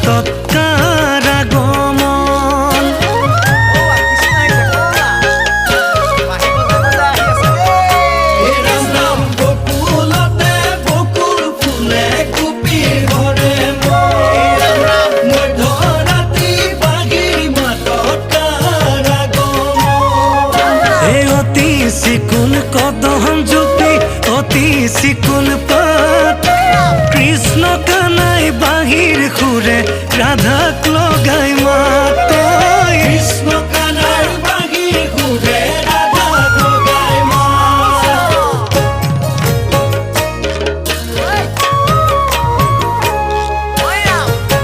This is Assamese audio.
তৎকাৰ আগমন। বকুলতে বকুল ফুলে কুপি ভৰে মধ্যৰাতি বাগিৰ মাতৎকাৰ আগমন। এই অতি চিকুণ কদম জুপি অতি চিকুণ পাত কৃষ্ণ কানাই বাহিৰ সুৰে